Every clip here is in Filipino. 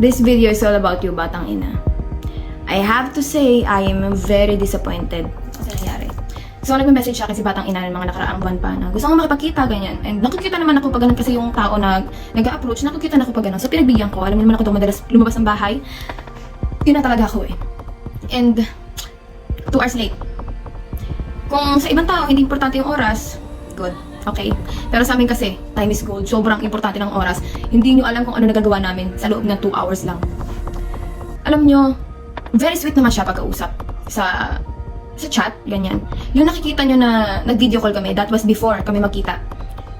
This video is all about you, batang ina. I have to say, I am very disappointed sa nangyari. So, nag-message sa akin si batang ina ng mga nakaraang buwan pa na gusto ko makipagkita, ganyan. And nakikita naman ako pag ganun kasi yung tao na nag-approach, nakikita na ako pag ganun. So, pinagbigyan ko. Alam niyo naman ako daw madalas lumabas ng bahay. Yun na talaga ako eh. And 2 hours late. Kung sa ibang tao, hindi importante yung oras, good. Okay? Pero sa amin kasi, time is gold. Sobrang importante ng oras. Hindi nyo alam kung ano nagagawa namin sa loob ng 2 hours lang. Alam nyo, very sweet naman siya pagkausap sa chat, ganyan. Yung nakikita nyo na nag-video call kami, that was before kami magkita.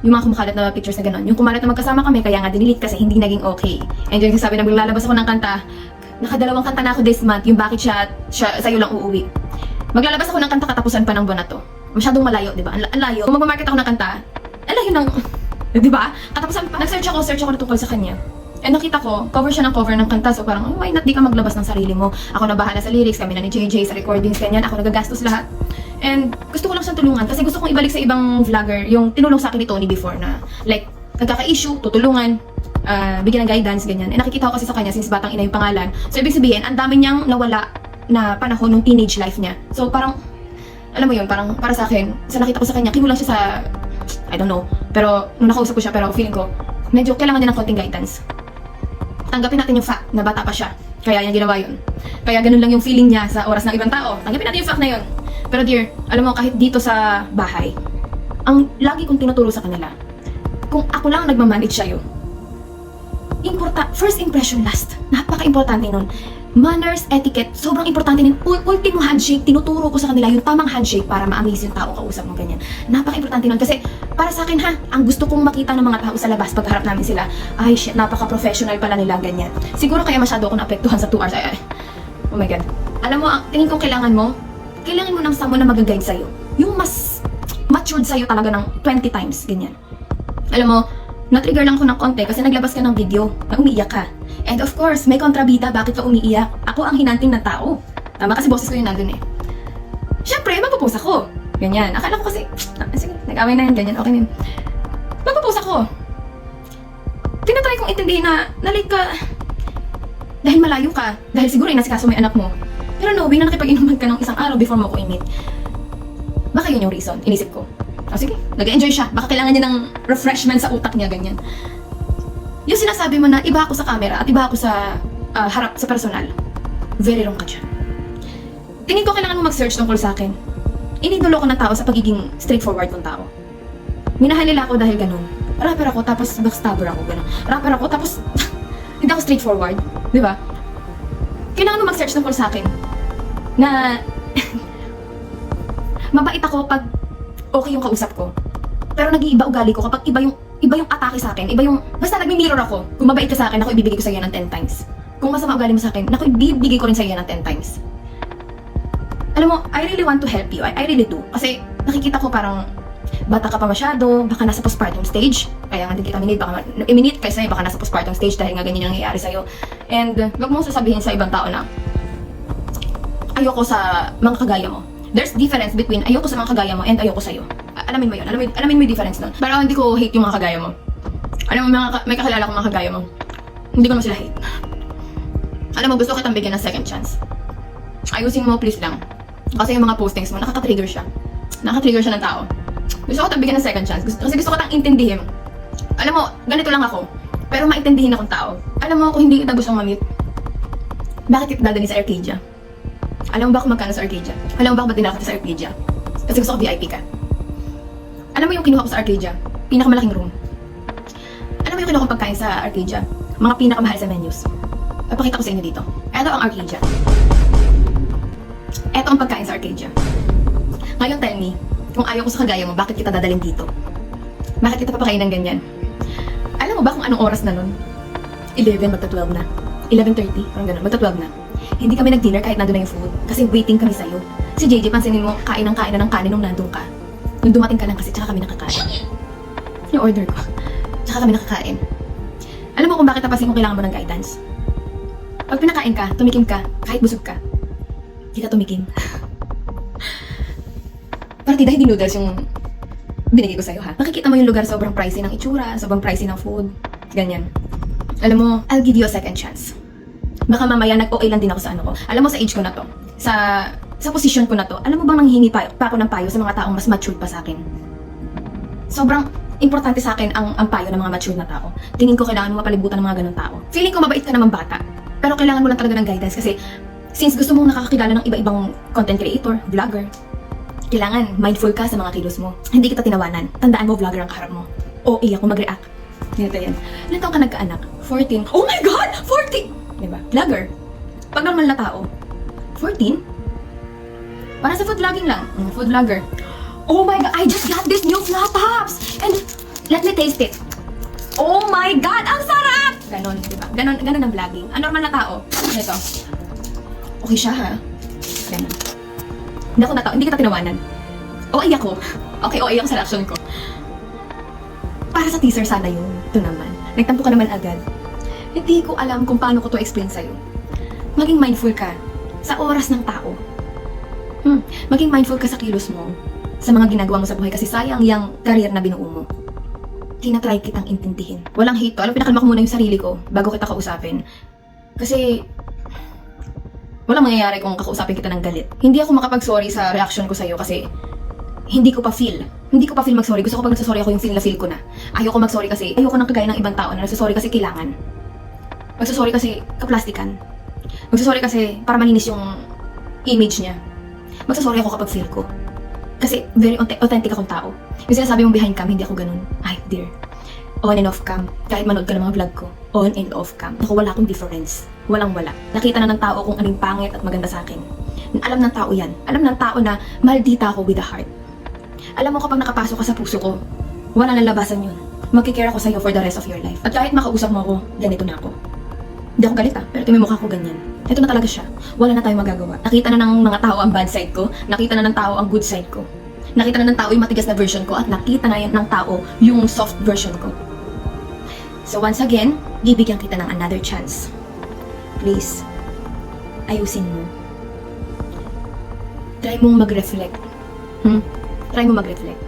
Yung mga kumakalat na pictures na gano'n. Yung kumalat na magkasama kami, kaya nga dinilit kasi hindi naging okay. And yung sabi na maglalabas ako ng kanta, nakadalawang kanta na ako this month, yung bakit siya sa'yo lang uuwi. Maglalabas ako ng kanta katapusan pa ng buwan na to. Masyadong malayo, di ba? Ang layo. Kung mag-market ako ng kanta, ang layo ng, di ba? Katapusan pa, nag-search ako na tungkol sa kanya. And nakita ko, cover siya ng cover ng kanta. So parang, oh, why not di ka maglabas ng sarili mo? Ako na bahala sa lyrics, kami na ni JJ sa recordings, ganyan. Ako nagagastos lahat. And gusto ko lang siyang tulungan kasi gusto kong ibalik sa ibang vlogger yung tinulong sa akin ni Tony before na, like, nagkaka-issue, tutulungan, bigyan ng guidance, ganyan. And nakikita ko kasi sa kanya since batang ina yung pangalan. So ibig sabihin, ang dami niyang nawala na panahon ng teenage life niya. So parang, alam mo yun, parang para sa akin, sa nakita ko sa kanya, kinulang siya sa, I don't know, pero nung nakausap ko siya, pero feeling ko, medyo kailangan din ng konting guidance. Tanggapin natin yung fact na bata pa siya, kaya niya ginawa yun. Kaya ganun lang yung feeling niya sa oras ng ibang tao. Tanggapin natin yung fact na yun. Pero dear, alam mo, kahit dito sa bahay, ang lagi kong tinuturo sa kanila, kung ako lang nagmamanage sa'yo, first impression last. Napaka-importante nun. Manners, etiquette, sobrang importante din. Ultimo handshake, tinuturo ko sa kanila yung tamang handshake para ma-amaze yung tao kausap mo, ganyan. Napaka-importante nun. Kasi, para sa akin ha, ang gusto kong makita ng mga tao sa labas pagharap namin sila, ay shit, napaka-professional pala nila, ganyan. Siguro kaya masyado ako naapektuhan sa 2 hours. Ay. Oh my God. Alam mo, ang tingin kong kailangan mo ng someone na mag-guide sa'yo. Yung mas matured sa'yo talaga ng 20 times, ganyan. Alam mo, na-trigger lang ko ng konti kasi naglabas ka ng video na umiiyak ka. And of course, may kontrabida bakit ka umiiyak. Ako ang hinanting ng tao. Tama kasi boses ko yun nandun eh. Siyempre, magpo-post ako. Ganyan. Akala ko kasi, sige, nag-away na yan, ganyan, okay na yun. Magpo-post ako. Tinatry kong intindihin na late ka dahil malayo ka. Dahil siguro inasikaso mo yung anak mo. Pero knowing na nakipag-inuman ka ng isang araw before mo ko i-meet. Baka yun yung reason, inisip ko. O sige, nag-enjoy siya. Baka kailangan niya ng refreshment sa utak niya, ganyan. Yung sinasabi mo na iba ako sa camera at iba ako sa harap, sa personal. Very wrong ka dyan. Tingin ko kailangan mo mag-search tungkol sa akin. Inidulo ko ng tao sa pagiging straightforward kong tao. Minahal nila ako dahil ganun. Rapper ako tapos backstabber ako, ganun. Rapper ako tapos hindi ako straightforward. Di ba? Kailangan mo mag-search tungkol sa akin. Na mabait ako pag okay yung kausap ko. Pero nag-iiba ugali ko kapag iba yung atake sa akin, basta nagmi-mirror ako. Kung mabait ka sa akin, ako ibibigay ko sa iyo ng 10 times. Kung masama ugali mo sa akin, ako ibibigay ko rin sa iyo ng 10 times. Alam mo, I really want to help you. I really do. Kasi nakikita ko parang bata ka pa masyado, baka nasa postpartum stage. Kaya nga din kita minute kasi baka nasa postpartum stage dahil nga ganyan yung nangyayari sa'yo. And wag mo sasabihin sa ibang tao na ayoko sa mga kagaya mo. There's difference between ayoko sa mga kagaya mo and ayoko sa'yo. Alamin mo yun. Alamin mo yung difference nun. Parang hindi ko hate yung mga kagaya mo. Alam mo, may kakilala akong mga kagaya mo. Hindi ko naman sila hate. Alam mo, gusto kitang bigyan ng second chance. Ayusin mo, please lang. Kasi yung mga postings mo, nakaka-trigger siya. Nakaka-trigger siya ng tao. Gusto ko kitang bigyan ng second chance. Kasi gusto ko kitang intindihin. Alam mo, ganito lang ako. Pero maintindihin akong tao. Alam mo, kung hindi kita gustong ma-meet, bakit kita dadalhin sa Arcadia? Alam mo ba kung magkano sa Arcadia? Alam mo ba kung ba't dinala kita sa Arcadia? Kasi gusto ko VIP ka. Alam mo yung kinuha ko sa Arcadia? Pinakamalaking room. Alam mo yung kinuha kong pagkain sa Arcadia? Mga pinakamahal sa menus. Papakita ko sa inyo dito. Ito ang Arcadia. Ito ang pagkain sa Arcadia. Ngayon tell me, kung ayaw ko sa kagaya mo, bakit kita dadalhin dito? Bakit kita papakain ng ganyan? Alam mo ba kung anong oras na nun? 11, magta-12 na. 11:30, parang gano'n, magta-12 na. Hindi kami nag-dinner kahit nandun na yung food. Kasi waiting kami sa'yo. Si JJ, pansinin mo, kain ng kanin nung nandun ka. Nung dumating ka lang kasi, tsaka kami nakakain. Yung order ko. Tsaka kami nakakain. Alam mo kung bakit napansin kung kailangan mo ng guidance? Pag pinakain ka, tumikim ka, kahit busog ka, hindi ka tumikim. Partida, hindi noodles yung binigay ko sa'yo ha. Nakikita mo yung lugar, sobrang pricey ng itsura, sobrang pricey ng food. Ganyan. Alam mo, I'll give you a second chance. Baka mamaya nag-okay lang din ako sa ano ko. Alam mo, sa age ko na to, sa position ko na to, alam mo bang nanghihingi pa ako ng payo sa mga taong mas mature pa sa akin? Sobrang importante sa akin ang payo ng mga mature na tao. Tingin ko kailangan mo mapalibutan ng mga ganun tao. Feeling ko mabait ka naman bata, pero kailangan mo lang talaga ng guidance kasi since gusto mong nakakakilala ng iba-ibang content creator, vlogger, kailangan mindful ka sa mga kilos mo. Hindi kita tinawanan. Tandaan mo, vlogger ang kaharap mo. O iya kung mag-react. Ganito yan. Ilan taong ka nagkaanak? 14. Oh my God! 14! Diba? Vlogger. Pag normal na tao, 14? Para sa food vlogging lang. Food vlogger. Oh my God! I just got this new flat tops! And let me taste it. Oh my God! Ang sarap! Ganon, diba? Ganon ang vlogging. Ang normal na tao. Ito. Okay siya, ha? Ganon. Hindi kita tinawanan. OA ako. Okay, OA ako sa reaction ko. Para sa teaser sana yun. Ito naman. Nagtampo ka naman agad. Hindi ko alam kung paano ko to explain sa'yo. Maging mindful ka sa oras ng tao. Maging mindful ka sa kilos mo, sa mga ginagawa mo sa buhay kasi sayang yung career na binuo mo. Tinatry kitang intindihin. Walang hate to. Alam, pinakalma ko muna yung sarili ko bago kita kausapin. Kasi walang mangyayari kung kakausapin kita ng galit. Hindi ako makapag-sorry sa reaction ko sa'yo kasi hindi ko pa feel mag-sorry. Gusto ko pag nagsasorry ako yung feel na feel ko na. Ayoko mag-sorry kasi ayoko nang kagaya ng ibang tao na nagsasorry kasi kailangan. Magsasorry kasi kaplastikan. Magsasorry kasi para malinis yung image niya. Magsasorry ako kapag feel ko. Kasi very authentic akong tao. Yung sinasabi mong behind cam, hindi ako ganun. Ay, dear. On and off cam. Kahit manood ka ng mga vlog ko, on and off cam. Ako, wala akong difference. Walang-wala. Nakita na ng tao kung anong pangit at maganda sa akin. Alam ng tao yan. Alam ng tao na maldita ako with a heart. Alam mo kapag nakapasok ka sa puso ko, wala nang labasan yun. Magkikare ako sa'yo for the rest of your life. At kahit makausap mo ako, ganito na ako. Hindi ako galit pero ito may mukha ko ganyan. Ito na talaga siya. Wala na tayong magagawa. Nakita na ng mga tao ang bad side ko. Nakita na ng tao ang good side ko. Nakita na ng tao yung matigas na version ko at nakita na ng tao yung soft version ko. So once again, bibigyan kita ng another chance. Please, ayusin mo. Try mong mag-reflect. Try mo mag-reflect.